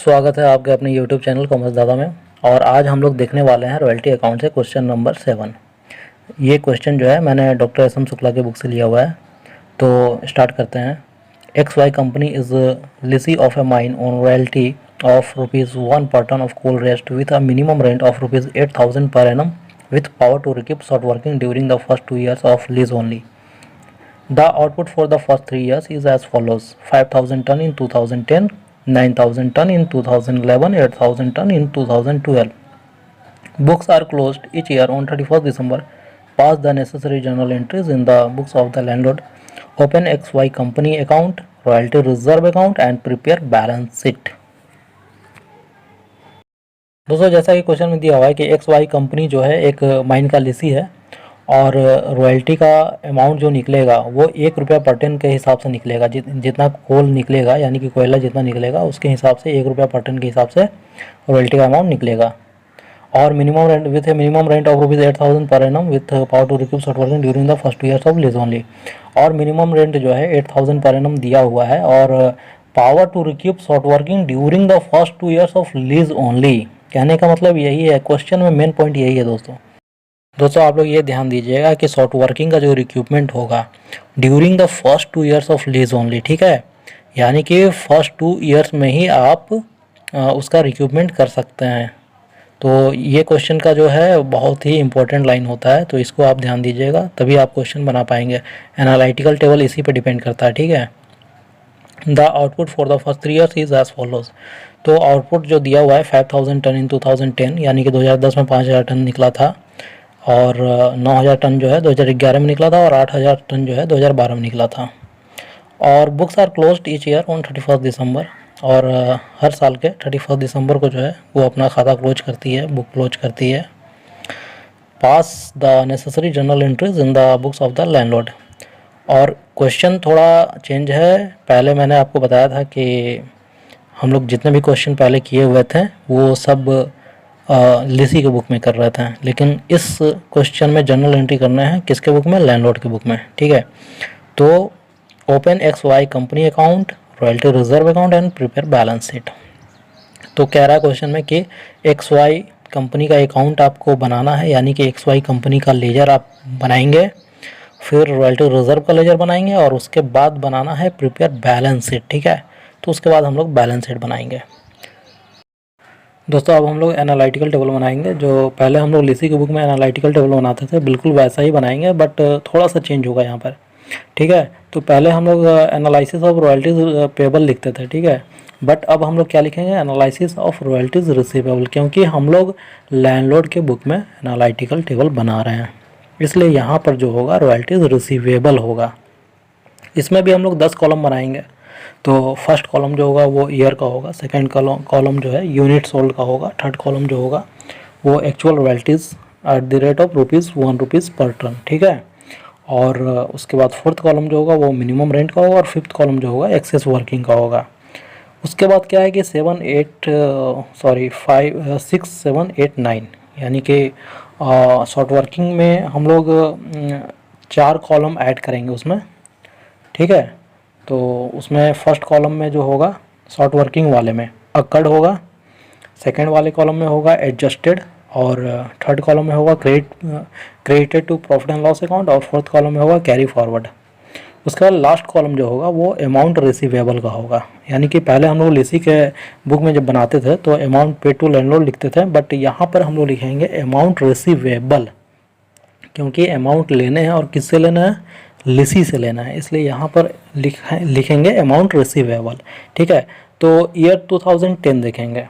स्वागत है आपके अपने YouTube चैनल कॉमर्स दादा में। और आज हम लोग देखने वाले हैं रॉयल्टी अकाउंट से क्वेश्चन नंबर 7। ये क्वेश्चन जो है मैंने डॉक्टर एस एम शुक्ला के बुक से लिया हुआ है। तो स्टार्ट करते हैं। X Y company is lessee of a mine on royalty of ₹1 per ton of coal rest with a minimum rent of ₹8,000 per annum with power to keep short working during the first 2 years of lease only. The output for the first 3 years is as follows: 5,000 ton in 2010, 9,000 ton in 2011, 8,000 ton in 2012. Books are closed each year on 31st December. Pass the necessary journal entries in the books of the landlord. Open XY company account, royalty reserve account and prepare balance sheet. दोस्तों, जैसा कि question में दिया हुआ है कि X Y company जो है एक माइन का लिसी है और रॉयल्टी का अमाउंट जो निकलेगा वो ₹1 पर टन के हिसाब से निकलेगा। जितना कोल निकलेगा यानी कि कोयला जितना निकलेगा उसके हिसाब से ₹1 पर टन के हिसाब से रॉयल्टी का अमाउंट निकलेगा। और minimum rent with a minimum rent of ₹8,000 per annum with power to recoup short working during the first 2 years of lease only. और मिनिमम रेंट जो है 8,000 पर एनम दिया हुआ है और power to recoup short working during the first 2 years of lease only. कहने का मतलब यही है, क्वेश्चन में मेन पॉइंट यही है दोस्तों आप लोग ये ध्यान दीजिएगा कि शॉर्ट वर्किंग का जो रिक्यूपमेंट होगा during the first 2 years of lease only, ठीक है। यानी कि फर्स्ट 2 years में ही आप उसका रिक्यूपमेंट कर सकते हैं। तो ये क्वेश्चन का जो है बहुत ही इंपॉर्टेंट लाइन होता है, तो इसको आप ध्यान दीजिएगा तभी आप क्वेश्चन बना पाएंगे। एनालिटिकल टेबल इसी पे डिपेंड करता है, ठीक है। The output for the first 3 years is as follows. तो आउटपुट जो दिया हुआ है 5,000 टन इन 2010 यानी कि 2010 में 5,000 टन निकला था और 9,000 टन जो है 2011 में निकला था और 8,000 टन जो है 2012 में निकला था। और books are closed each year on 31st December. और हर साल के 31st दिसंबर को जो है वो अपना खाता क्लोज करती है, बुक क्लोज करती है। Pass the necessary journal entries in the books of the landlord. और क्वेश्चन थोड़ा चेंज है। पहले मैंने आपको बताया था कि हम लोग जितने भी क्वेश्चन पहले किए हुए थे वो सब लिसी के बुक में कर रहे थे, लेकिन इस क्वेश्चन में जर्नल एंट्री करना है किसके बुक में? लैंडलॉर्ड के बुक में, ठीक है। तो open X Y company account, royalty reserve account and prepare balance sheet. तो कह रहा है क्वेश्चन में कि एक्स वाई कंपनी का अकाउंट आपको बनाना है, यानी कि एक्स वाई कंपनी का लेजर आप बनाएंगे, फिर रॉयल्टी रिजर्व का लेजर बनाएंगे और उसके बाद बनाना है प्रिपेयर बैलेंस शीट, ठीक है। तो उसके बाद हम लोग बैलेंस शीट बनाएंगे। दोस्तों अब हम लोग एनालिटिकल टेबल बनाएंगे। जो पहले हम लोग लिसी के बुक में एनालिटिकल टेबल बनाते थे बिल्कुल वैसा ही बनाएंगे, बट थोड़ा सा चेंज होगा यहाँ पर, ठीक है। तो पहले हम लोग एनालिसिस ऑफ रॉयल्टीज पेबल लिखते थे, ठीक है। बट अब हम लोग क्या लिखेंगे? एनालिसिस ऑफ रॉयल्टीज रिसीवेबल, क्योंकि हम लोग लैंडलॉर्ड के बुक में एनालिटिकल टेबल बना रहे हैं, इसलिए यहाँ पर जो होगा रॉयल्टीज रिसीवेबल होगा। इसमें भी हम लोग 10 कॉलम बनाएंगे। तो फर्स्ट कॉलम जो होगा वो ईयर का होगा, सेकंड कॉलम जो है यूनिट सोल्ड का होगा, थर्ड कॉलम जो होगा वो actual royalties at the rate of ₹1 पर टन, ठीक है। और उसके बाद फोर्थ कॉलम जो होगा वो मिनिमम रेंट का होगा और फिफ्थ कॉलम जो होगा एक्सेस वर्किंग का होगा। उसके बाद क्या है कि 6, 7, 8, 9 यानी कि शॉर्ट वर्किंग में हम लोग 4 कॉलम ऐड करेंगे उसमें, ठीक है। तो उसमें फर्स्ट कॉलम में जो होगा शॉर्ट वर्किंग वाले में अक्कड़ होगा, सेकंड वाले कॉलम में होगा एडजस्टेड और थर्ड कॉलम में होगा credited to profit and loss account और फोर्थ कॉलम में होगा कैरी फॉरवर्ड। उसके बाद लास्ट कॉलम जो होगा वो अमाउंट रिसीवेबल का होगा। यानी कि पहले हम लोग लिसी के बुक में जब बनाते थे तो अमाउंट पे टू लैंडलॉर्ड लिखते थे, बट यहाँ पर हम लोग लिखेंगे अमाउंट रिसीवेबल, क्योंकि अमाउंट लेने हैं और किससे लेना है? लिसी से लेना है, इसलिए यहाँ पर लिखेंगे अमाउंट रिसीवेबल, ठीक है। तो ईयर 2010 देखेंगे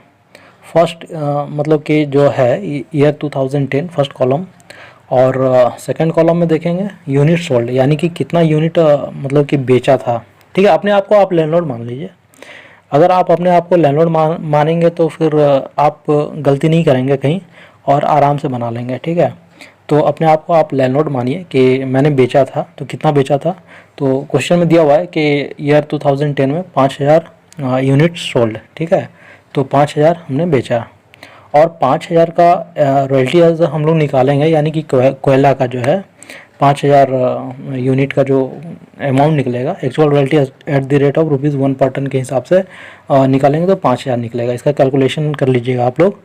फर्स्ट, मतलब कि जो है ईयर 2010 फर्स्ट कॉलम, और सेकंड कॉलम में देखेंगे यूनिट सोल्ड, यानी कि कितना यूनिट मतलब कि बेचा था, ठीक है। अपने आप को आप लैंडलॉर्ड मान लीजिए। अगर आप अपने आप को लैंडलॉर्ड मानेंगे तो फिर आप गलती नहीं करेंगे कहीं और आराम से बना लेंगे, ठीक है। तो अपने आप को आप लैंडलॉर्ड मानिए कि मैंने बेचा था, तो कितना बेचा था? तो क्वेश्चन में दिया हुआ है कि ईयर 2010 में 5,000 यूनिट सोल्ड, ठीक है। तो 5,000 हमने बेचा और 5,000 का रॉयल्टी हम लोग निकालेंगे, यानी कि कोयला का जो है 5,000 यूनिट का जो अमाउंट निकलेगा, actual royalty at the rate of ₹1 पर टन के हिसाब से निकालेंगे तो 5,000 निकलेगा। इसका कैलकुलेशन कर लीजिएगा आप लोग,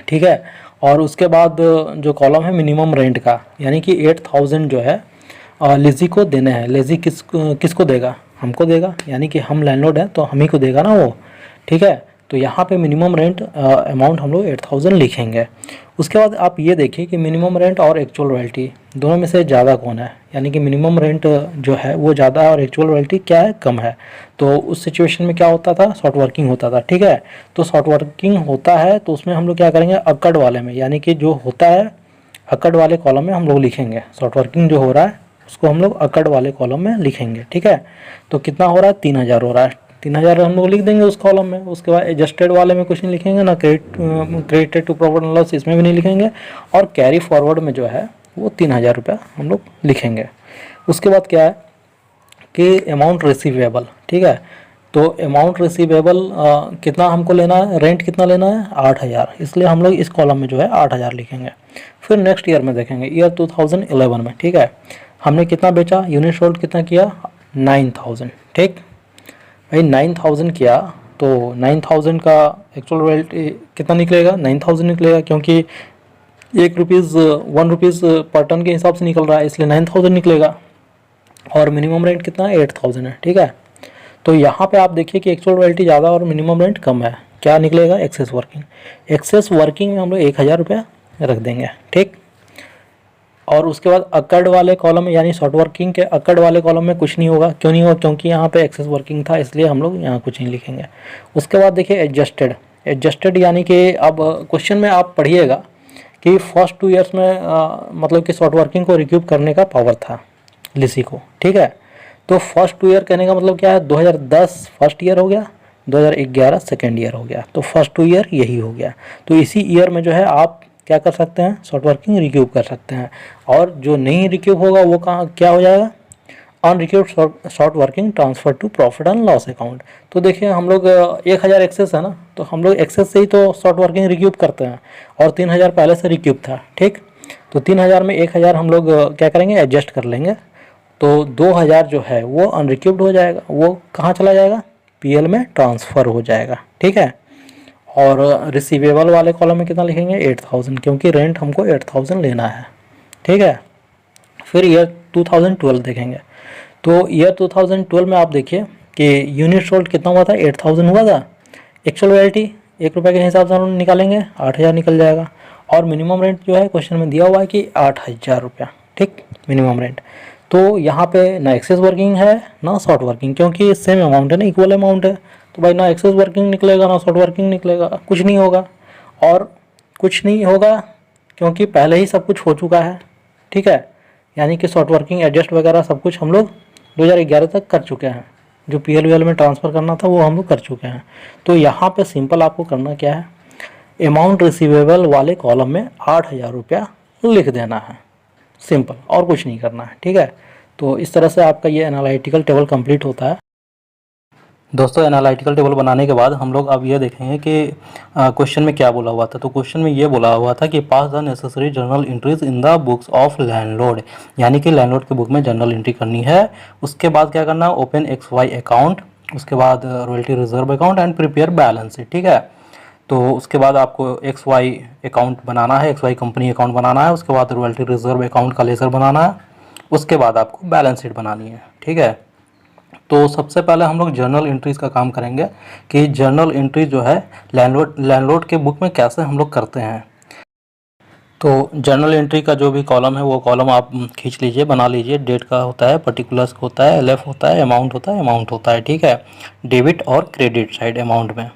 ठीक है। और उसके बाद जो कॉलम है मिनिमम रेंट का, यानी कि 8,000 जो है लीजी को देने हैं। लीजी किसको देगा? हमको देगा, यानी कि हम लैंडलॉर्ड हैं तो हम ही को देगा ना वो, ठीक है। तो यहाँ पे मिनिमम रेंट अमाउंट हम लोग 8,000 लिखेंगे। उसके बाद आप ये देखिए कि मिनिमम रेंट और एक्चुअल रॉयल्टी दोनों में से ज़्यादा कौन है, यानी कि मिनिमम रेंट जो है वो ज़्यादा है और एक्चुअल रॉयल्टी क्या है, कम है। तो उस सिचुएशन में क्या होता था? शॉर्ट वर्किंग होता था, ठीक है। तो शॉर्ट वर्किंग होता है तो उसमें हम लोग क्या करेंगे, अक्कड़ वाले में, यानी कि जो होता है अक्कड़ वाले कॉलम में हम लोग लिखेंगे। शॉर्ट वर्किंग जो हो रहा है उसको हम लोग अक्कड़ वाले कॉलम में लिखेंगे, ठीक है। तो कितना हो रहा है? 3,000 हो रहा है। 3,000 हम लोग लिख देंगे उस कॉलम में। उसके बाद एडजस्टेड वाले में कुछ नहीं लिखेंगे ना, credited to profit and loss इसमें भी नहीं लिखेंगे। और कैरी फॉरवर्ड में जो है वो 3,000 रुपया हम लोग लिखेंगे। उसके बाद क्या है कि अमाउंट रिसीवेबल, ठीक है। तो अमाउंट रिसीवेबल कितना हमको लेना है, रेंट कितना लेना है? 8,000, इसलिए हम लोग इस कॉलम में जो है 8,000 लिखेंगे। फिर नेक्स्ट ईयर में देखेंगे, ईयर 2011 में, ठीक है। हमने कितना बेचा, यूनिट सोल्ड कितना किया? 9,000, ठीक भाई। 9,000 किया तो 9,000 का एक्चुअल रॉयल्टी कितना निकलेगा? 9,000 निकलेगा, क्योंकि ₹1 पर टन के हिसाब से निकल रहा है, इसलिए 9,000 निकलेगा। और मिनिमम रेंट कितना है? 8,000 है, ठीक है। तो यहाँ पे आप देखिए कि एक्चुअल रॉयल्टी ज़्यादा और मिनिमम रेंट कम है। क्या निकलेगा? Access working. एक्सेस वर्किंग में हम लोग 1,000 रुपया रख देंगे, ठीक। और उसके बाद अक्कड़ वाले कॉलम में, यानी शॉर्ट वर्किंग के अक्कड़ वाले कॉलम में कुछ नहीं होगा। क्यों नहीं होगा? क्योंकि यहाँ पे एक्सेस वर्किंग था, इसलिए हम लोग यहाँ कुछ नहीं लिखेंगे। उसके बाद देखिए एडजस्टेड। एडजस्टेड यानी कि अब क्वेश्चन में आप पढ़िएगा कि फर्स्ट 2 ईयर्स में मतलब कि शॉर्ट वर्किंग को रिक्यूब करने का पावर था लिसी को, ठीक है। तो फर्स्ट 2 ईयर कहने का मतलब क्या है? 2010 फर्स्ट ईयर हो गया, 2011 सेकेंड ईयर हो गया, तो फर्स्ट 2 ईयर यही हो गया। तो इसी ईयर में जो है आप क्या कर सकते हैं? शॉर्ट वर्किंग रिक्यूब कर सकते हैं। और जो नहीं रिक्यूब होगा वो कहाँ क्या हो जाएगा? Unrecouped short working transfer to profit and loss account. तो देखिए हम लोग 1,000 एक्सेस है ना, तो हम लोग एक्सेस से ही तो शॉर्ट वर्किंग रिक्यूब करते हैं, और 3,000 पहले से रिक्यूब था, ठीक। तो 3,000 में 1,000 हम लोग क्या करेंगे? एडजस्ट कर लेंगे। तो 2,000 जो है वो अनरिक्यूब्ड हो जाएगा, वो कहाँ चला जाएगा? पीएल में ट्रांसफ़र हो जाएगा, ठीक है। और रिसीवेबल वाले कॉलम में कितना लिखेंगे? 8,000, क्योंकि रेंट हमको 8,000 लेना है, ठीक है। फिर ईयर 2012 देखेंगे। तो ईयर 2012 में आप देखिए कि यूनिट सोल्ड कितना हुआ था? 8,000 हुआ था। एक्चुअल वैल्यूटी ₹1 के हिसाब से हम निकालेंगे, 8,000 निकल जाएगा। और मिनिमम रेंट जो है क्वेश्चन में दिया हुआ है कि 8,000 रुपया, ठीक, मिनिमम रेंट। तो यहाँ पे ना एक्सेस वर्किंग है ना शॉर्ट वर्किंग, क्योंकि सेम अमाउंट है ना, इक्वल अमाउंट है। तो भाई ना एक्सेस वर्किंग निकलेगा ना शॉर्ट वर्किंग निकलेगा, कुछ नहीं होगा। और कुछ नहीं होगा क्योंकि पहले ही सब कुछ हो चुका है, ठीक है। यानी कि शॉर्ट वर्किंग एडजस्ट वगैरह सब कुछ हम लोग 2011 तक कर चुके हैं। जो PLVL में ट्रांसफ़र करना था वो हम लोग कर चुके हैं। तो यहाँ पे सिंपल आपको करना क्या है? अमाउंट रिसीवेबल वाले कॉलम में 8,000 रुपया लिख देना है, सिंपल, और कुछ नहीं करना है, ठीक है। तो इस तरह से आपका ये एनालिटिकल टेबल कंप्लीट होता है। दोस्तों एनालिटिकल टेबल बनाने के बाद हम लोग अब ये देखेंगे कि क्वेश्चन में क्या बोला हुआ था। तो क्वेश्चन में ये बोला हुआ था कि pass the necessary journal entries in the books of landlord, यानी कि लैंडलॉर्ड की बुक में जर्नल एंट्री करनी है। उसके बाद क्या करना है? ओपन XY अकाउंट, उसके बाद royalty reserve account and prepare balance sheet, ठीक है। तो उसके बाद आपको XY अकाउंट बनाना है, XY कंपनी अकाउंट बनाना है। उसके बाद रॉयल्टी रिजर्व अकाउंट का लेजर बनाना है। उसके बाद आपको बैलेंस शीट बनानी है, ठीक है। तो सबसे पहले हम लोग जर्नल एंट्रीज का काम करेंगे कि जर्नल एंट्री जो है लैंडलॉर्ड के बुक में कैसे हम लोग करते हैं। तो जर्नल एंट्री का जो भी कॉलम है वो कॉलम आप खींच लीजिए, बना लीजिए। डेट का होता है, पर्टिकुलर्स होता है, LF होता है, अमाउंट होता है, ठीक है। डेबिट और क्रेडिट साइड अमाउंट में।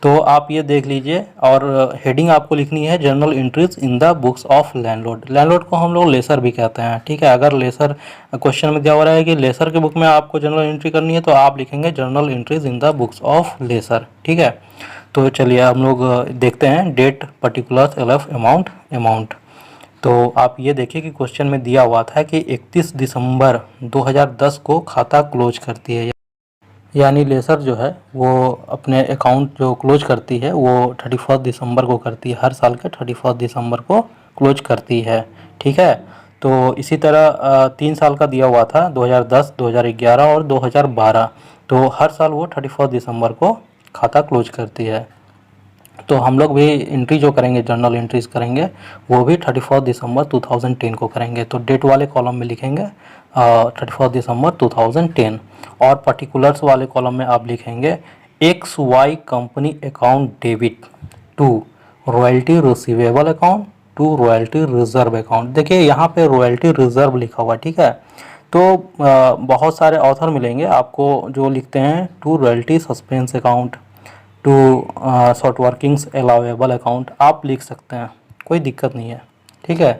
तो आप ये देख लीजिए। और हेडिंग आपको लिखनी है journal entries in the books of landlord. Landlord को हम लोग लेसर भी कहते हैं, ठीक है। अगर लेसर क्वेश्चन में दिया हो रहा है कि लेसर के बुक में आपको जर्नल एंट्री करनी है तो आप लिखेंगे journal entries in the books of lessor, ठीक है। तो चलिए हम लोग देखते हैं डेट, पर्टिकुलर्स, LF, अमाउंट। तो आप ये देखिए कि क्वेश्चन में दिया हुआ था कि 31 दिसंबर 2010 को खाता क्लोज करती है, यानी लेसर जो है वो अपने अकाउंट जो क्लोज करती है वो 31 दिसंबर को करती है। हर साल के 31 दिसंबर को क्लोज करती है, ठीक है। तो इसी तरह 3 साल का दिया हुआ था, 2010, 2011 और 2012। तो हर साल वो 31 दिसंबर को खाता क्लोज करती है। तो हम लोग भी एंट्री जो करेंगे, जर्नल एंट्रीज करेंगे, वो भी 31 दिसंबर 2010 को करेंगे। तो डेट वाले कॉलम में लिखेंगे 31 दिसंबर 2010, और पर्टिकुलर्स वाले कॉलम में आप लिखेंगे XY company account debit to royalty receivable account to royalty reserve account. देखिए यहाँ पे रॉयल्टी रिजर्व लिखा हुआ है, ठीक है। तो बहुत सारे ऑथर मिलेंगे आपको जो लिखते हैं to royalty suspense account, to short workings allowable account, आप लिख सकते हैं, कोई दिक्कत नहीं है, ठीक है।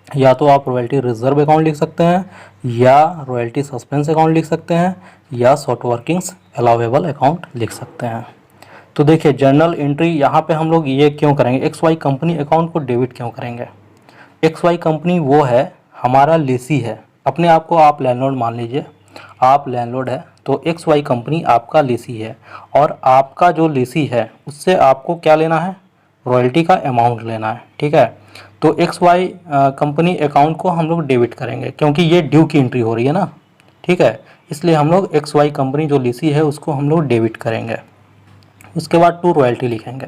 या तो आप रॉयल्टी रिजर्व अकाउंट लिख सकते हैं, या रॉयल्टी सस्पेंस अकाउंट लिख सकते हैं, या शॉर्ट वर्किंग्स अलाउेबल अकाउंट लिख सकते हैं। तो देखिए जर्नल एंट्री यहाँ पे हम लोग ये क्यों करेंगे, XY कंपनी अकाउंट को डेबिट क्यों करेंगे। XY कंपनी वो है, हमारा लेसी है, अपने आप को आप लैंडलॉर्ड मान लीजिए, आप लैंडलॉर्ड है, तो XY कंपनी आपका लेसी है, और आपका जो लेसी है उससे आपको क्या लेना है, रॉयल्टी का अमाउंट लेना है, ठीक है। तो XY कंपनी अकाउंट को हम लोग डेबिट करेंगे क्योंकि ये ड्यू की एंट्री हो रही है ना, ठीक है, इसलिए हम लोग XY कंपनी जो लेसी है उसको हम लोग डेबिट करेंगे। उसके बाद टू रॉयल्टी लिखेंगे।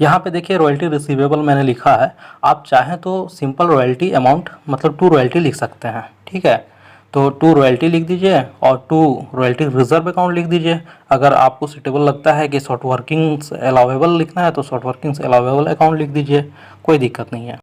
यहाँ पे देखिए रॉयल्टी रिसीवेबल मैंने लिखा है, आप चाहें तो सिंपल रॉयल्टी अमाउंट मतलब टू रॉयल्टी लिख सकते हैं, ठीक है। तो टू रॉयल्टी लिख दीजिए और टू रॉयल्टी रिजर्व अकाउंट लिख दीजिए। अगर आपको सुटेबल लगता है कि शॉर्ट वर्किंग्स अलाउेबल लिखना है तो शॉर्ट वर्किंग्स अलाउेबल अकाउंट लिख दीजिए, कोई दिक्कत नहीं है।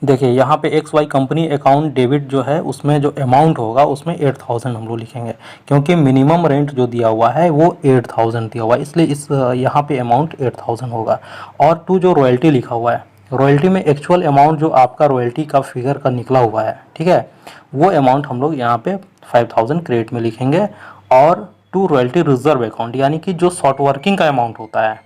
देखिए यहाँ पे XY कंपनी अकाउंट डेबिट जो है उसमें जो अमाउंट होगा उसमें 8000 हम लोग लिखेंगे, क्योंकि मिनिमम रेंट जो दिया हुआ है वो 8000 दिया हुआ है, इसलिए इस यहाँ पे अमाउंट 8000 होगा। और टू जो रॉयल्टी लिखा हुआ है, रॉयल्टी में एक्चुअल अमाउंट जो आपका रॉयल्टी का फिगर का निकला हुआ है, ठीक है, वो अमाउंट हम लोग यहाँ पे 5000 क्रेडिट में लिखेंगे। और टू रॉयल्टी रिजर्व अकाउंट यानी कि जो शॉर्ट वर्किंग का अमाउंट होता है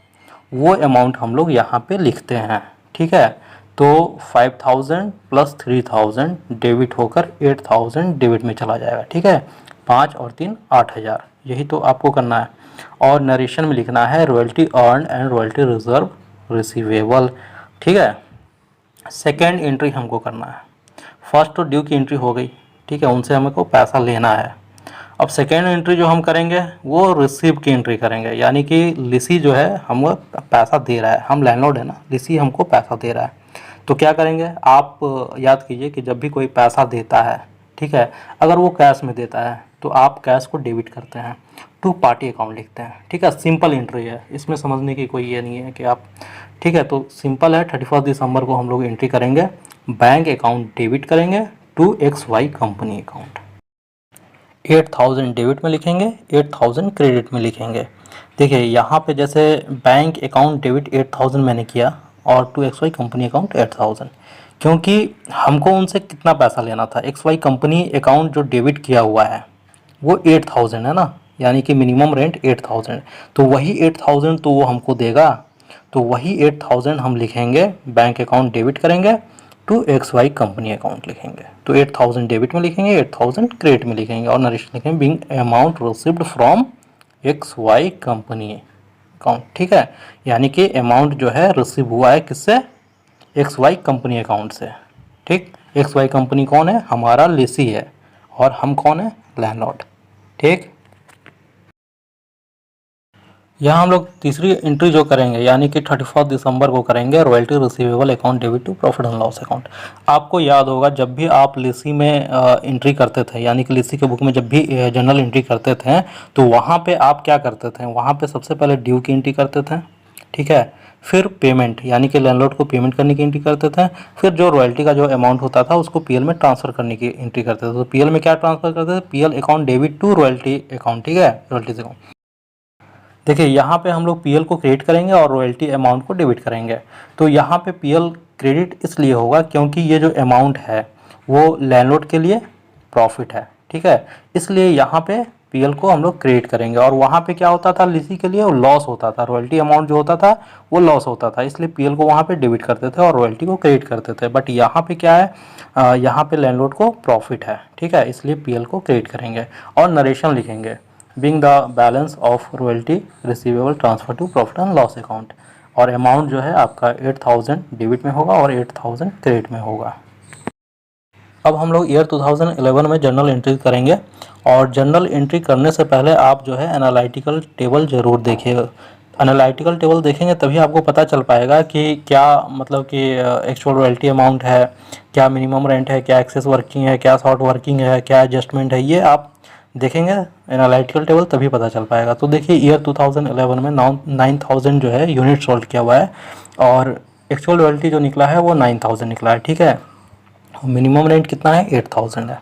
वो अमाउंट हम लोग यहाँ पे लिखते हैं, ठीक है। तो 5000 प्लस 3000 डेबिट होकर 8000 डेबिट में चला जाएगा, ठीक है। 5 और 3 8000, यही तो आपको करना है। और नरेशन में लिखना है royalty earn and royalty reserve receivable, ठीक है। सेकेंड एंट्री हमको करना है, फर्स्ट तो ड्यू की एंट्री हो गई, ठीक है, उनसे हमको पैसा लेना है। अब सेकेंड एंट्री जो हम करेंगे वो रिसीव की एंट्री करेंगे, यानी कि लिसी जो है हमको पैसा दे रहा है, हम लैंडलॉर्ड है ना, लिसी हमको पैसा दे रहा है। तो क्या करेंगे, आप याद कीजिए कि जब भी कोई पैसा देता है, ठीक है, अगर वो कैश में देता है तो आप कैश को डेबिट करते हैं, टू पार्टी अकाउंट लिखते हैं, ठीक है। सिंपल एंट्री है, इसमें समझने की कोई ये नहीं है कि आप, ठीक है। तो सिंपल है, 31 दिसंबर को हम लोग एंट्री करेंगे, बैंक अकाउंट डेबिट करेंगे to XY company account. 8000 debit में लिखेंगे, 8000 क्रेडिट में लिखेंगे। देखिए यहाँ पे जैसे बैंक अकाउंट डेबिट 8000 मैंने किया और टू XY कंपनी अकाउंट 8000, क्योंकि हमको उनसे कितना पैसा लेना था, XY कंपनी अकाउंट जो डेबिट किया हुआ है वो 8000 है ना, यानी कि मिनिमम रेंट 8000, तो वही 8000 तो वो हमको देगा, तो वही 8000 हम लिखेंगे, बैंक अकाउंट डेबिट करेंगे टू XY कंपनी अकाउंट लिखेंगे। तो 8000 डेबिट में लिखेंगे, 8000 क्रेडिट में लिखेंगे, और नरेशन लिखेंगे Bing amount received from XY company account, ठीक है। यानी कि अमाउंट जो है रिसीव हुआ है किससे, XY कंपनी अकाउंट से, ठीक। XY कंपनी कौन है, हमारा लेसी है, और हम कौन है, लैंडलॉर्ड, ठीक। यहाँ हम लोग तीसरी एंट्री जो करेंगे यानी कि 31 दिसंबर को करेंगे, royalty receivable account debit to profit and loss account. आपको याद होगा जब भी आप लेसी में एंट्री करते थे, यानी कि लेसी के बुक में जब भी जर्नल एंट्री करते थे तो वहाँ पे आप क्या करते थे, वहाँ पे सबसे पहले ड्यू की एंट्री करते थे, ठीक है। फिर पेमेंट यानी कि लैंडलॉर्ड को पेमेंट करने की एंट्री करते थे। फिर जो रॉयल्टी का जो अमाउंट होता था उसको PL में ट्रांसफ़र करने की एंट्री करते थे। तो PL में क्या ट्रांसफ़र करते थे, PL account debit to royalty account, ठीक है, रॉयल्टीज अकाउंट। देखिए यहाँ पे हम लोग PL को क्रेडिट करेंगे और रॉयल्टी अमाउंट को डेबिट करेंगे। तो यहाँ पे PL क्रेडिट इसलिए होगा क्योंकि ये जो अमाउंट है वो लैंडलॉर्ड के लिए प्रॉफिट है, ठीक है, इसलिए यहाँ पे PL को हम लोग क्रेडिट करेंगे। और वहाँ पे क्या होता था, लिसी के लिए वो लॉस होता था, रॉयल्टी अमाउंट जो होता था वो लॉस होता था, इसलिए PL को वहाँ पे डेबिट करते थे और रॉयल्टी को क्रेडिट करते थे। बट यहाँ पे क्या है, यहाँ पे लैंडलॉर्ड को प्रॉफिट है, ठीक है, इसलिए PL को क्रेडिट करेंगे। और नरेशन लिखेंगे being the balance of royalty receivable transfer to profit and loss account, और अमाउंट जो है आपका 8000 डेबिट में होगा और 8000 क्रेडिट में होगा। अब हम लोग ईयर 2011 में जर्नल एंट्री करेंगे, और जर्नल एंट्री करने से पहले आप जो है एनालिटिकल टेबल ज़रूर देखिएगा। एनालिटिकल टेबल देखेंगे तभी आपको पता चल पाएगा कि क्या मतलब कि एक्चुअल रॉयल्टी अमाउंट है, क्या मिनिमम रेंट है, क्या एक्सेस वर्किंग है, क्या शॉर्ट वर्किंग है, क्या एडजस्टमेंट है, ये आप देखेंगे एनालिटिकल टेबल तभी पता चल पाएगा। तो देखिए ईयर 2011 में 9000 जो है यूनिट सोल्ड किया हुआ है, और एक्चुअल रॉयल्टी जो निकला है वो 9000 निकला है, ठीक है। मिनिमम रेंट कितना है, 8000 है।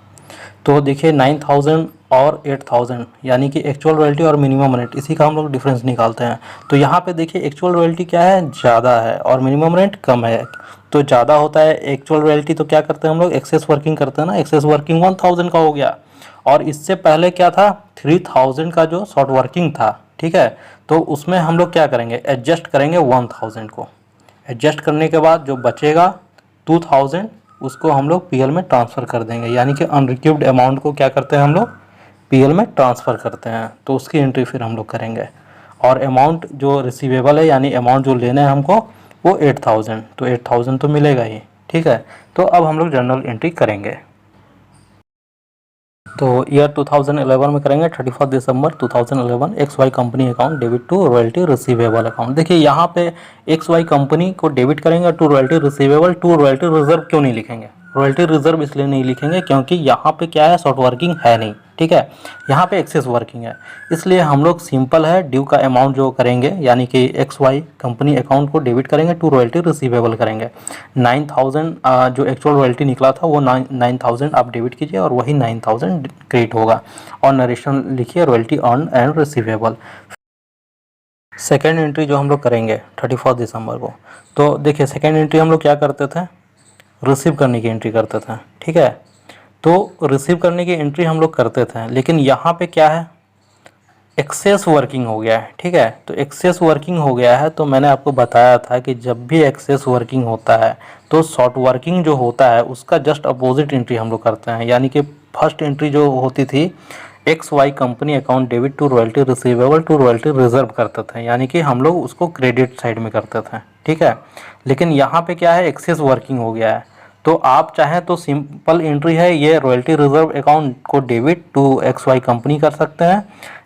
तो देखिए 9000 और 8000 यानी कि एक्चुअल रॉयल्टी और मिनिमम रेंट, इसी का हम लोग डिफरेंस निकालते हैं। तो यहाँ पे देखिए एक्चुअल रॉयल्टी क्या है, ज़्यादा है, और मिनिमम रेंट कम है। तो ज़्यादा होता है एक्चुअल रॉयल्टी, तो क्या करते हैं हम लोग, एक्सेस वर्किंग करते हैं ना। एक्सेस वर्किंग 1000 का हो गया, और इससे पहले क्या था, 3000 का जो शॉर्ट वर्किंग था, ठीक है। तो उसमें हम लोग क्या करेंगे, एडजस्ट करेंगे 1000 को। एडजस्ट करने के बाद जो बचेगा 2000, उसको हम लोग पीएल में ट्रांसफ़र कर देंगे, यानी कि अनरिक्यूब्ड अमाउंट को क्या करते हैं हम लोग, पीएल में ट्रांसफ़र करते हैं। तो उसकी एंट्री फिर हम लोग करेंगे, और अमाउंट जो रिसीवेबल है यानी अमाउंट जो लेना है हमको वो 8000, तो 8000 तो मिलेगा ही, ठीक है। तो अब हम लोग जर्नल एंट्री करेंगे। तो ईयर 2011 में करेंगे 31 दिसंबर 2011 X Y company account debit to royalty receivable account. देखिए यहाँ पे एक्स वाई कंपनी को डेबिट करेंगे to royalty receivable, to royalty reserve क्यों नहीं लिखेंगे, रॉयल्टी रिजर्व इसलिए नहीं लिखेंगे क्योंकि यहाँ पे क्या है, शॉर्ट वर्किंग है नहीं, ठीक है। यहाँ पे एक्सेस वर्किंग है, इसलिए हम लोग सिंपल है ड्यू का अमाउंट जो करेंगे, यानी कि एक्स वाई कंपनी अकाउंट को डेबिट करेंगे टू रॉयल्टी रिसीवेबल करेंगे। 9000 जो एक्चुअल रॉयल्टी निकला था वो 9000 आप डेबिट कीजिए, और वही 9000 क्रेडिट होगा, और नरेशन लिखिए royalty earn and receivable. Second entry जो हम लोग करेंगे 31 दिसंबर को, तो देखिए सेकेंड एंट्री हम लोग क्या करते थे, रिसीव करने की एंट्री करते थे, ठीक है। तो रिसीव करने की एंट्री हम लोग करते थे, लेकिन यहाँ पे क्या है, एक्सेस वर्किंग हो गया है, ठीक है। तो एक्सेस वर्किंग हो गया है, तो मैंने आपको बताया था कि जब भी एक्सेस वर्किंग होता है तो शॉर्ट वर्किंग जो होता है उसका जस्ट अपोजिट एंट्री हम लोग करते हैं। यानी कि फर्स्ट एंट्री जो होती थी, X Y company account debit to royalty receivable to royalty reserve करते थे, यानी कि हम लोग उसको क्रेडिट साइड में करते थे, ठीक है। लेकिन यहाँ पे क्या है, एक्सेस वर्किंग हो गया है, तो आप चाहें तो सिंपल एंट्री है ये रॉयल्टी रिजर्व अकाउंट को debit to X Y company कर सकते हैं,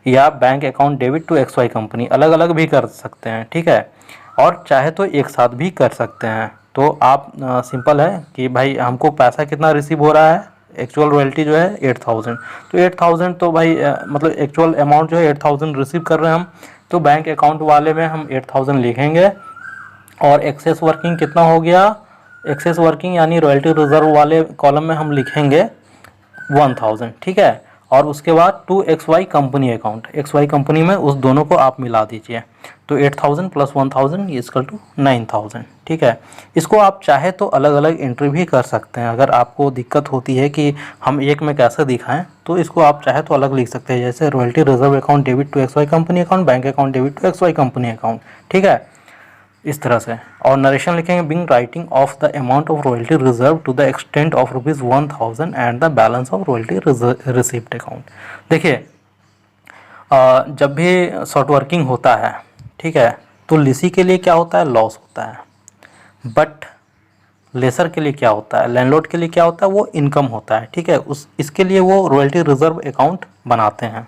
या bank account debit to X Y company, अलग अलग भी कर सकते हैं, ठीक है। और चाहे तो एक साथ भी कर सकते हैं। तो आप सिंपल है कि भाई हमको पैसा कितना रिसीव हो रहा है, एक्चुअल रॉयल्टी जो है 8000, तो 8000 तो भाई मतलब एक्चुअल अमाउंट जो है 8000 रिसीव कर रहे हैं हम, तो बैंक अकाउंट वाले में हम 8000 लिखेंगे, और एक्सेस वर्किंग कितना हो गया, एक्सेस वर्किंग यानी रॉयल्टी रिजर्व वाले कॉलम में हम लिखेंगे 1000, ठीक है। और उसके बाद to X Y company account, X Y company में उस दोनों को आप मिला दीजिए, तो 8000 प्लस 1000 इक्वल टू 9000, ठीक है। इसको आप चाहे तो अलग अलग एंट्री भी कर सकते हैं। अगर आपको दिक्कत होती है कि हम एक में कैसे दिखाएं, तो इसको आप चाहे तो अलग लिख सकते हैं, जैसे royalty reserve account debit to X Y company account, bank account debit to X Y company account, ठीक है, इस तरह से। और नरेशन लिखेंगे being writing off the amount of royalty reserve to the extent of ₹1000 and the balance of royalty receipt account. देखिए जब भी शॉर्ट वर्किंग होता है, ठीक है, तो लिसी के लिए क्या होता है, लॉस होता है, बट लेसर के लिए क्या होता है, लैंडलॉर्ड के लिए क्या होता है, वो इनकम होता है, ठीक है। उस इसके लिए वो रॉयल्टी रिजर्व अकाउंट बनाते हैं।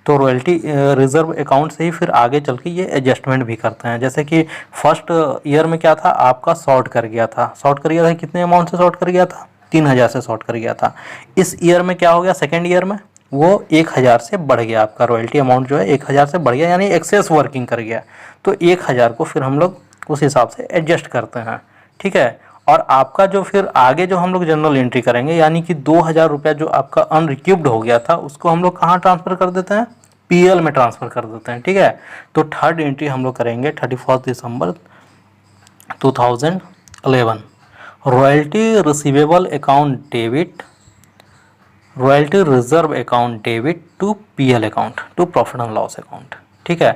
तो रॉयल्टी रिजर्व अकाउंट से ही फिर आगे चल के ये एडजस्टमेंट भी करते हैं। जैसे कि फर्स्ट ईयर में क्या था, आपका शॉर्ट कर गया था, कितने अमाउंट से शॉर्ट कर गया था, 3000 से शॉर्ट कर गया था। इस ईयर में क्या हो गया, सेकेंड ईयर में वो 1000 से बढ़ गया, आपका रॉयल्टी अमाउंट जो है 1000 से बढ़ गया, यानी एक्सेस वर्किंग कर गया। तो 1000 को फिर हम लोग उस हिसाब से एडजस्ट करते हैं, ठीक है। और आपका जो फिर आगे जो हम लोग जनरल एंट्री करेंगे, यानी कि 2000 रुपया जो आपका अनरिक्यूब्ड हो गया था, उसको हम लोग कहाँ ट्रांसफ़र कर देते हैं, पीएल में ट्रांसफ़र कर देते हैं, ठीक है। तो थर्ड एंट्री हम लोग करेंगे 31 दिसंबर 2011, royalty receivable account debit, royalty reserve account debit to PL account, to profit and loss account, ठीक है।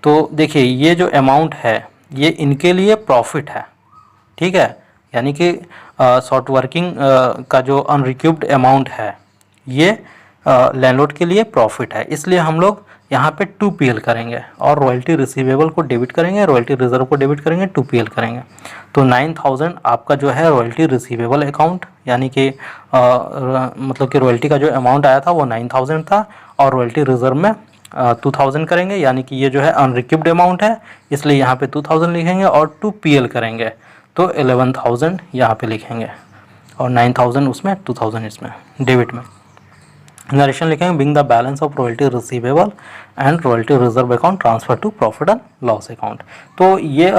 तो देखिए ये जो अमाउंट है ये इनके लिए प्रॉफिट है, ठीक है, यानी कि शॉर्ट वर्किंग का जो अनरिक्यूब्ड अमाउंट है ये लैंडलॉर्ड के लिए प्रॉफिट है, इसलिए हम लोग यहाँ पे 2PL करेंगे और रॉयल्टी रिसीवेबल को डेबिट करेंगे, रॉयल्टी रिजर्व को डेबिट करेंगे, 2PL करेंगे। तो 9000 आपका जो है रॉयल्टी रिसीवेबल अकाउंट, यानी कि मतलब कि रॉयल्टी का जो अमाउंट आया था वो 9000 था, और रॉयल्टी रिजर्व में 2000 करेंगे, यानी कि ये जो है अनरिक्यूब्ड अमाउंट है, इसलिए यहाँ पे 2000 लिखेंगे, और 2PL करेंगे तो 11000 यहाँ पे लिखेंगे, और 9000 उसमें, 2000 इसमें डेबिट में। नरेशन लिखेंगे, being the balance of royalty receivable and royalty reserve account transfer to profit and loss account. तो ये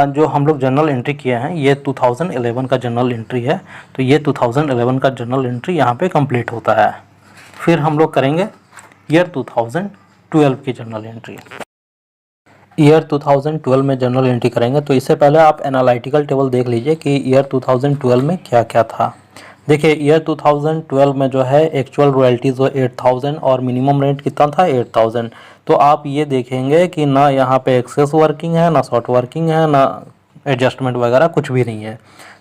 जो हम लोग जनरल एंट्री किए हैं ये 2011 का जनरल एंट्री है, तो ये 2011 का जनरल एंट्री यहाँ पे कंप्लीट होता है। फिर हम लोग करेंगे ईयर 2012 की जनरल एंट्री। ईयर 2012 में जनरल एंट्री करेंगे, तो इससे पहले आप एनालिटिकल टेबल देख लीजिए कि ईयर 2012 में क्या क्या था। देखिए ईयर 2012 में जो है एक्चुअल रॉयल्टीज़ 8000 और मिनिमम रेंट कितना था 8000। तो आप ये देखेंगे कि ना यहाँ पे एक्सेस वर्किंग है, ना शॉर्ट वर्किंग है, ना एडजस्टमेंट वगैरह कुछ भी नहीं है।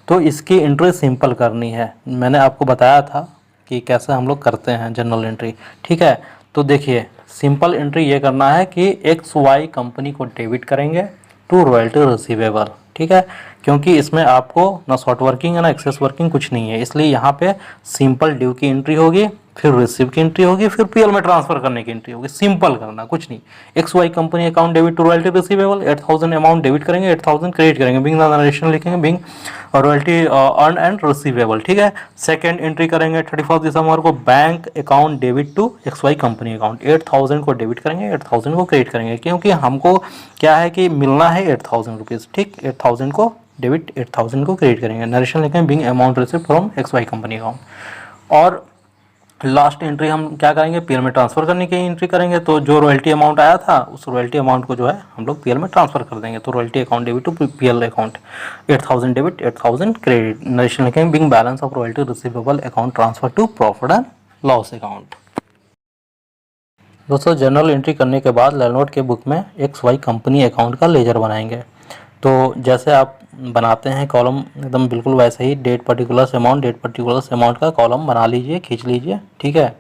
तो इसकी एंट्री सिंपल करनी है, मैंने आपको बताया था कि कैसे हम लोग करते हैं जनरल एंट्री, ठीक है। तो देखिए सिंपल एंट्री ये करना है कि XY कंपनी को डेबिट करेंगे टू रॉयल्टी रिसीवेबल, ठीक है, क्योंकि इसमें आपको ना शॉर्ट वर्किंग है ना एक्सेस वर्किंग कुछ नहीं है, इसलिए यहाँ पे सिंपल ड्यू की एंट्री होगी, फिर रिसीव की एंट्री होगी, फिर PL में ट्रांसफर करने की एंट्री होगी। सिंपल करना, कुछ नहीं। XY company account debit to royalty receivable, 8000 amount debit करेंगे, 8000 क्रेडिट करेंगे, बिंग द नरेशन लिखेंगे, being royalty earn and receivable, ठीक है। सेकेंड एंट्री करेंगे 31 दिसंबर को, bank account debit to XY company account, 8000 को डेबिट करेंगे, 8000 को क्रेडिट करेंगे, क्योंकि हमको क्या है कि मिलना है 8000 रुपीज़, ठीक। 8000 को डेबिट, 8000 को क्रेडिट करेंगे। नरेशन लिखेंगे, Bing amount receive from XY company account. और लास्ट एंट्री हम क्या करेंगे, PL में ट्रांसफ़र करने की एंट्री करेंगे। तो जो रॉयल्टी अमाउंट आया था उस रॉयल्टी अमाउंट को जो है हम लोग PL में ट्रांसफ़र कर देंगे। तो royalty account debit to PL account, 8000 debit, 8000 credit. Narration लिखेंगे, being balance of royalty receivable account transfer to profit and loss account. दोस्तों जनरल एंट्री करने के बाद लैंडलॉर्ड के बुक में XY कंपनी अकाउंट का लेजर बनाएंगे। तो जैसे आप बनाते हैं कॉलम एकदम बिल्कुल वैसे ही, date particulars amount, date particulars amount का कॉलम बना लीजिए, खींच लीजिए, ठीक है।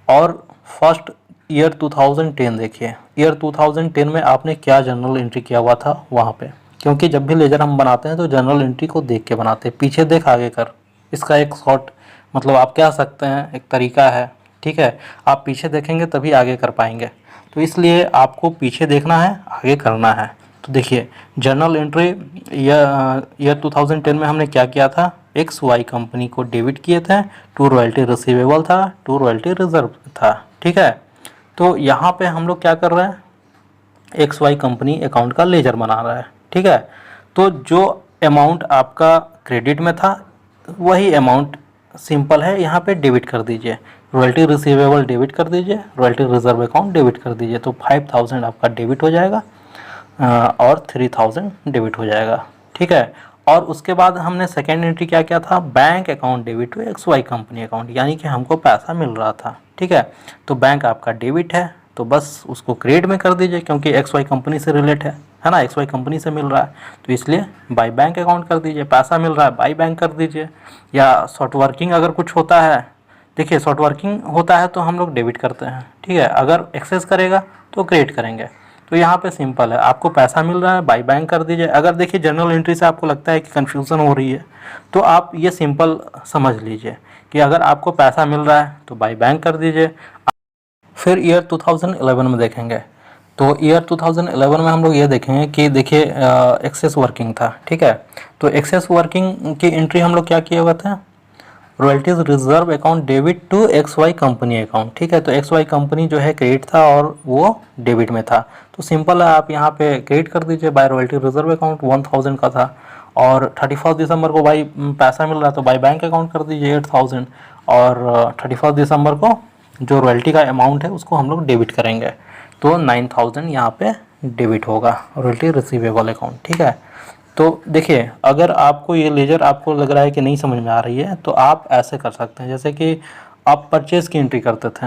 और फर्स्ट ईयर 2010 देखिए, ईयर 2010 में आपने क्या जनरल एंट्री किया हुआ था वहाँ पे, क्योंकि जब भी लेजर हम बनाते हैं तो जनरल एंट्री को देख के बनाते हैं, पीछे देख आगे कर, इसका एक शॉर्ट मतलब आप कह सकते हैं एक तरीका है, ठीक है। आप पीछे देखेंगे तभी आगे कर पाएंगे, तो इसलिए आपको पीछे देखना है, आगे करना है। तो देखिए जर्नल एंट्री ईयर 2010 में हमने क्या किया था, XY कंपनी को डेबिट किए थे, टू रॉयल्टी रिसीवेबल था, टू रॉयल्टी रिजर्व था, ठीक है। तो यहाँ पे हम लोग क्या कर रहे हैं, XY कंपनी अकाउंट का लेजर बना रहा है, ठीक है। तो जो अमाउंट आपका क्रेडिट में था वही अमाउंट सिंपल है यहाँ पे डेबिट कर दीजिए, रॉयल्टी रिसीवेबल डेबिट कर दीजिए, रॉयल्टी रिजर्व अकाउंट डेबिट कर दीजिए। तो 5000 आपका डेबिट हो जाएगा और 3000 डेबिट हो जाएगा, ठीक है। और उसके बाद हमने सेकेंड एंट्री क्या किया था, bank account debit to XY company account, यानी कि हमको पैसा मिल रहा था, ठीक है। तो बैंक आपका डेबिट है तो बस उसको क्रेडिट में कर दीजिए, क्योंकि XY कंपनी से रिलेट है ना, XY कंपनी से मिल रहा है, तो इसलिए बाय बैंक अकाउंट कर दीजिए। पैसा मिल रहा है बाय बैंक कर दीजिए। या शॉर्ट वर्किंग अगर कुछ होता है, देखिए शॉर्ट वर्किंग होता है तो हम लोग डेबिट करते हैं, ठीक है। अगर एक्सेस करेगा तो क्रेडिट करेंगे। तो यहाँ पे सिंपल है, आपको पैसा मिल रहा है बाय बैंक कर दीजिए। अगर देखिए जनरल एंट्री से आपको लगता है कि कन्फ्यूज़न हो रही है तो आप ये सिंपल समझ लीजिए कि अगर आपको पैसा मिल रहा है तो बाय बैंक कर दीजिए। फिर ईयर 2011 में देखेंगे, तो ईयर 2011 में हम लोग ये देखेंगे कि देखिए एक्सेस वर्किंग था, ठीक है। तो एक्सेस वर्किंग की एंट्री हम लोग क्या किए हुए थे, royalties reserve account debit to XY company account, ठीक है। तो XY कंपनी जो है क्रेडिट था और वो डेबिट में था, तो सिंपल है आप यहाँ पे क्रेडिट कर दीजिए बाय रॉयल्टी रिजर्व अकाउंट, 1000 का था, और 31 दिसंबर को बाई पैसा मिल रहा है तो बाय बैंक अकाउंट कर दीजिए 8000, और 31 दिसंबर को जो रॉयल्टी का अमाउंट है उसको हम लोग डेबिट करेंगे, तो 9000 यहाँ पे डेबिट होगा रॉयल्टी रिसीवेबल अकाउंट, ठीक है। तो देखिए अगर आपको ये लेजर आपको लग रहा है कि नहीं समझ में आ रही है तो आप ऐसे कर सकते हैं, जैसे कि आप परचेज़ की एंट्री करते थे।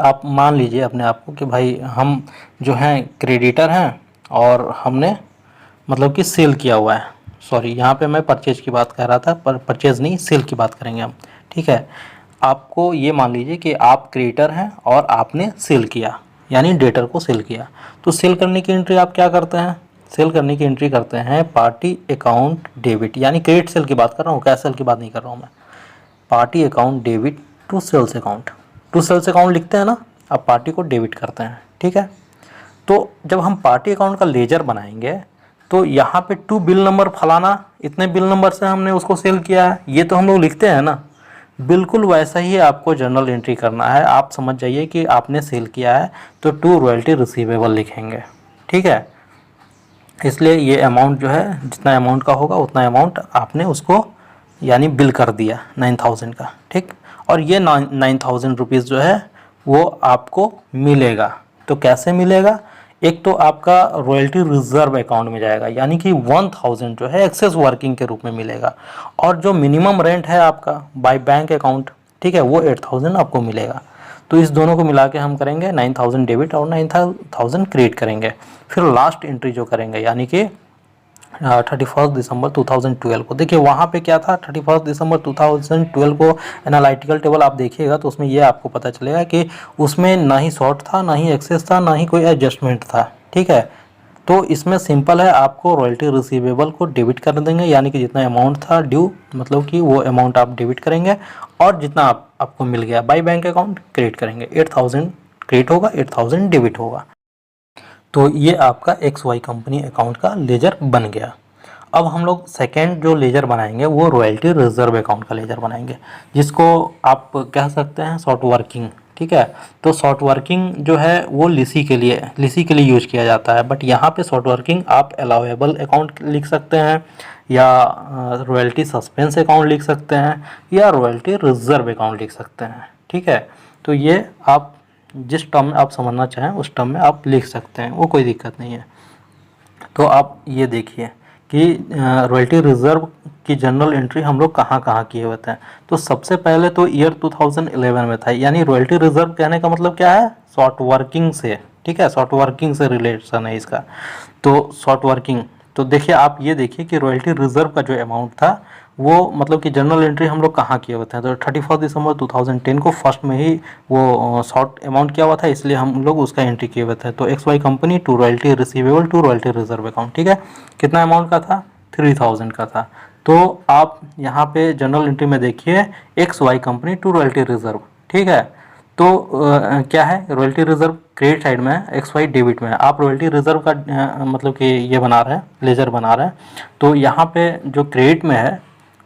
आप मान लीजिए अपने आप को कि भाई हम जो हैं क्रेडिटर हैं और हमने मतलब कि सेल किया हुआ है, सॉरी यहाँ पे मैं परचेज़ की बात कर रहा था, पर परचेज़ नहीं सेल की बात करेंगे हम, ठीक है। आपको ये मान लीजिए कि आप क्रेडिटर हैं और आपने सेल किया, यानी डेटर को सेल किया। तो सेल करने की एंट्री आप क्या करते हैं, सेल करने की एंट्री करते हैं पार्टी अकाउंट डेबिट, यानी क्रेडिट सेल की बात कर रहा हूँ, कैश सेल की बात नहीं कर रहा हूँ मैं। Party account debit to sales account, to sales account लिखते हैं ना, अब पार्टी को डेबिट करते हैं, ठीक है। तो जब हम पार्टी अकाउंट का लेजर बनाएंगे तो यहाँ पे टू बिल नंबर फलाना, इतने बिल नंबर से हमने उसको सेल किया है, ये तो हम लोग लिखते हैं ना, बिल्कुल वैसा ही आपको जर्नल एंट्री करना है। आप समझ जाइए कि आपने सेल किया है तो टू रॉयल्टी रिसीवेबल लिखेंगे, ठीक है। इसलिए ये अमाउंट जो है, जितना अमाउंट का होगा उतना अमाउंट आपने उसको यानी बिल कर दिया 9000 का, ठीक। और ये 9000 रुपीज़ जो है वो आपको मिलेगा। तो कैसे मिलेगा, एक तो आपका रॉयल्टी रिजर्व अकाउंट में जाएगा, यानी कि 1000 जो है एक्सेस वर्किंग के रूप में मिलेगा। और जो मिनिमम रेंट है आपका बाय बैंक अकाउंट, ठीक है, वो 8000 आपको मिलेगा। तो इस दोनों को मिला के हम करेंगे 9000 डेबिट और 9000 क्रेडिट करेंगे। फिर लास्ट एंट्री जो करेंगे यानी कि 31 दिसंबर 2012 को, देखिए वहाँ पे क्या था, 31 दिसंबर 2012 को एनालिटिकल टेबल आप देखिएगा तो उसमें ये आपको पता चलेगा कि उसमें ना ही शॉर्ट था, ना ही एक्सेस था, ना ही कोई एडजस्टमेंट था, ठीक है। तो इसमें सिंपल है, आपको रॉयल्टी रिसीवेबल को डेबिट कर देंगे, यानी कि जितना अमाउंट था ड्यू, मतलब कि वो अमाउंट आप डेबिट करेंगे, और जितना आपको मिल गया बाई बैंक अकाउंट क्रेडिट करेंगे। 8000 क्रेडिट होगा, 8000 डेबिट होगा। तो ये आपका XY कंपनी अकाउंट का लेजर बन गया। अब हम लोग सेकेंड जो लेजर बनाएंगे वो रॉयल्टी रिजर्व अकाउंट का लेजर बनाएंगे, जिसको आप कह सकते हैं शॉर्ट वर्किंग, ठीक है। तो शॉर्ट वर्किंग जो है वो लिसी के लिए यूज किया जाता है, बट यहाँ पे शॉर्ट वर्किंग आप अलाउेबल अकाउंट लिख सकते हैं, या रॉयल्टी सस्पेंस अकाउंट लिख सकते हैं, या रॉयल्टी रिजर्व अकाउंट लिख सकते हैं, ठीक है। तो ये आप जिस टर्म में आप समझना चाहें उस टर्म में आप लिख सकते हैं, वो कोई दिक्कत नहीं है। तो आप ये देखिए कि रॉयल्टी रिजर्व की जनरल एंट्री हम लोग कहाँ कहाँ किए होते हैं। तो सबसे पहले तो ईयर 2011 में था, यानी रॉयल्टी रिजर्व कहने का मतलब क्या है, शॉर्ट वर्किंग से, ठीक है, शॉर्ट वर्किंग से रिलेशन है इसका। तो शॉर्ट वर्किंग, तो देखिए आप ये देखिए कि रॉयल्टी रिजर्व का जो अमाउंट था वो मतलब कि जनरल एंट्री हम लोग कहाँ किए होते हैं, तो 31 दिसंबर 2010 को फर्स्ट में ही वो शॉर्ट अमाउंट किया हुआ था, इसलिए हम लोग उसका एंट्री किए हुए थे। तो XY company to royalty receivable to royalty reserve account, ठीक है। कितना अमाउंट का था, 3000 का था। तो आप यहाँ पे जनरल एंट्री में देखिए XY company to royalty reserve, ठीक है। तो क्या है, रॉयल्टी रिजर्व क्रेडिट साइड में है, XY डेबिट में है। आप रॉयल्टी रिजर्व का मतलब कि ये बना रहे हैं, लेजर बना रहे हैं, तो यहाँ पे जो क्रेडिट में है,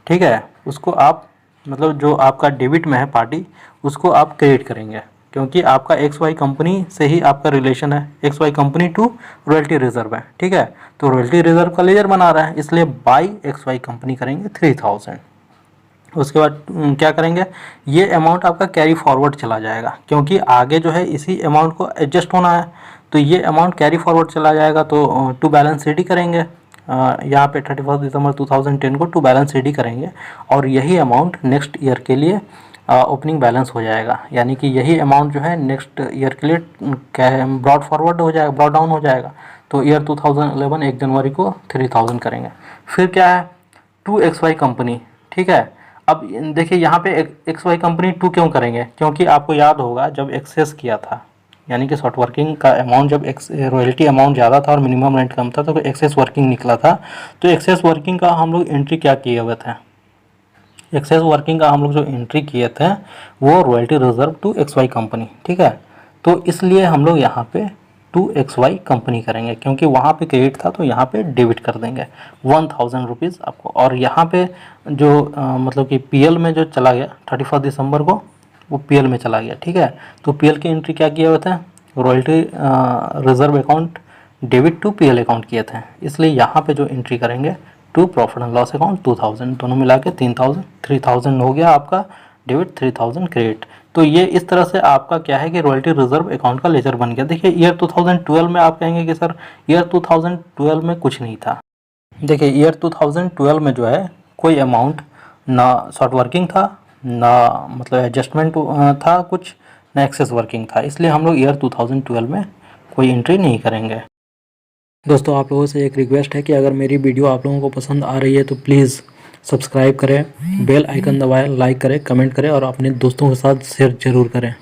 ठीक है, उसको आप मतलब जो आपका डेबिट में है पार्टी, उसको आप क्रेडिट करेंगे, क्योंकि आपका XY कंपनी से ही आपका रिलेशन है, XY company to royalty reserve है, ठीक है। तो रॉयल्टी रिजर्व का लेजर बना रहा है, इसलिए बाई XY कंपनी करेंगे 3000। उसके बाद क्या करेंगे, ये अमाउंट आपका कैरी फॉरवर्ड चला जाएगा, क्योंकि आगे जो है इसी अमाउंट को एडजस्ट होना है, तो ये अमाउंट कैरी फॉरवर्ड चला जाएगा। तो टू बैलेंस शीट करेंगे, यहाँ पे 31 दिसंबर 2010 को टू बैलेंस शीट करेंगे, और यही अमाउंट नेक्स्ट ईयर के लिए ओपनिंग बैलेंस हो जाएगा, यानी कि यही अमाउंट जो है नेक्स्ट ईयर के लिए ब्रॉड फॉरवर्ड हो जाएगा, ब्रॉड डाउन हो जाएगा। तो ईयर 2011 1 जनवरी को 3000 करेंगे। फिर क्या है, टू XY कंपनी, ठीक है। अब देखिए यहाँ पे XY कंपनी टू क्यों करेंगे, क्योंकि आपको याद होगा जब एक्सेस किया था, यानी कि शॉर्ट वर्किंग का अमाउंट जब रॉयल्टी अमाउंट ज़्यादा था और मिनिमम रेंट कम था, तो एक्सेस वर्किंग निकला था। तो एक्सेस वर्किंग का हम लोग एंट्री क्या किए हुए थे, एक्सेस वर्किंग का हम लोग जो एंट्री किए थे वो royalty reserve to XY company, ठीक है। तो इसलिए हम लोग यहाँ पे टू XY कंपनी करेंगे, क्योंकि वहाँ पे क्रेडिट था तो यहाँ पे डेबिट कर देंगे 1000 रुपीज़ आपको। और यहाँ पे जो मतलब कि PL में जो चला गया 31 दिसंबर को, वो PL में चला गया, ठीक है। तो PL की एंट्री क्या किए हुए थे, royalty reserve account debit to PL account किए थे, इसलिए यहाँ पे जो एंट्री करेंगे to profit and loss account 2000, दोनों मिला के 3000 हो गया आपका डेबिट, 3000 क्रेडिट। तो ये इस तरह से आपका क्या है कि रॉयल्टी रिजर्व अकाउंट का लेजर बन गया। देखिए ईयर 2012 में आप कहेंगे कि सर ईयर 2012 में कुछ नहीं था। देखिए ईयर 2012 में जो है कोई अमाउंट ना शॉर्ट वर्किंग था, ना मतलब एडजस्टमेंट था कुछ, ना एक्सेस वर्किंग था, इसलिए हम लोग ईयर 2012 में कोई एंट्री नहीं करेंगे। दोस्तों आप लोगों से एक रिक्वेस्ट है कि अगर मेरी वीडियो आप लोगों को पसंद आ रही है तो प्लीज़ सब्सक्राइब करें, बेल आइकन दबाएं, लाइक करें, कमेंट करें और अपने दोस्तों के साथ शेयर ज़रूर करें।